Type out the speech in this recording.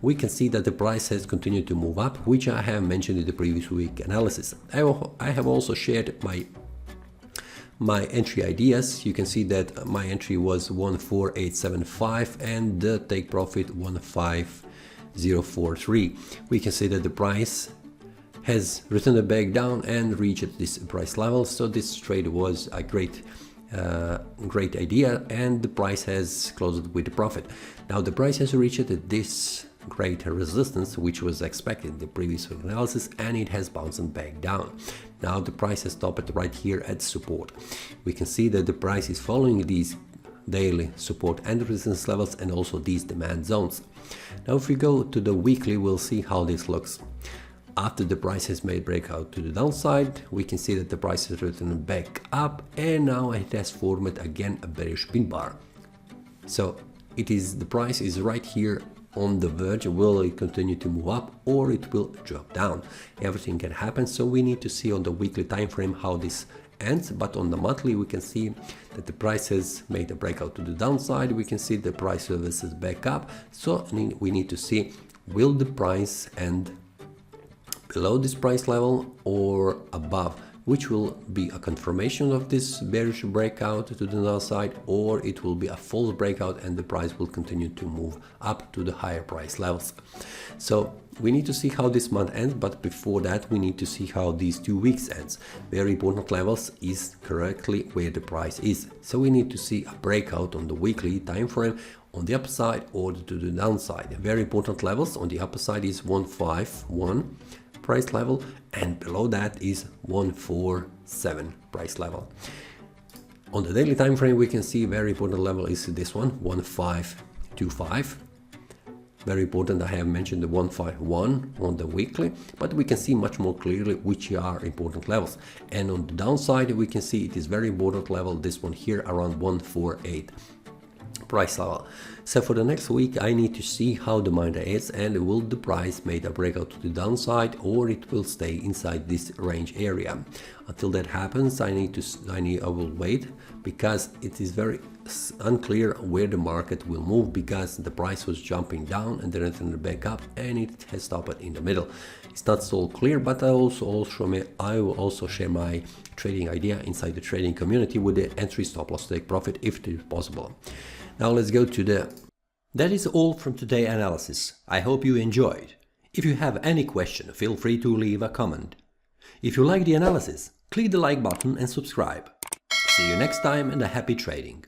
we can see that the price has continued to move up, which I have mentioned in the previous week analysis. I have also shared my entry ideas. You can see that my entry was 14875 and the take profit 15043. We can see that the price has returned back down and reached this price level, so this trade was a great idea, and the price has closed with a profit. Now the price has reached this great resistance, which was expected in the previous analysis, and it has bounced back down. Now the price has stopped right here at support. We can see that the price is following these daily support and resistance levels and also these demand zones. Now if we go to the weekly, we'll see how this looks. After the price has made breakout to the downside, we can see that the price has returned back up, and now it has formed again a bearish pin bar. So the price is right here on the verge. Will it continue to move up or it will drop down? Everything can happen, so we need to see on the weekly time frame how this ends. But on the monthly, we can see that the price has made a breakout to the downside. We can see the price reverses back up, so we need to see, will the price end below this price level or above, which will be a confirmation of this bearish breakout to the downside, or it will be a false breakout and the price will continue to move up to the higher price levels. So we need to see how this month ends, but before that we need to see how these 2 weeks ends. Very important levels is correctly where the price is, so we need to see a breakout on the weekly time frame on the upside or to the downside. Very important levels on the upper side is 151 price level, and below that is 147 price level. On the daily time frame, we can see very important level is this one, 1525. Very important. I have mentioned the 151 on the weekly, but we can see much more clearly which are important levels. And on the downside, we can see it is very important level, this one here, around 148 price level. So for the next week, I need to see how the market is, and will the price make a breakout to the downside or it will stay inside this range area. Until that happens, I will wait, because it is very unclear where the market will move, because the price was jumping down and then it turned back up and it has stopped in the middle. It's not so clear, but I will also share my trading idea inside the trading community with the entry, stop loss, take profit if it is possible. Now let's go to That is all from today's analysis. I hope you enjoyed. If you have any question, feel free to leave a comment. If you like the analysis, click the like button and subscribe. See you next time, and a happy trading.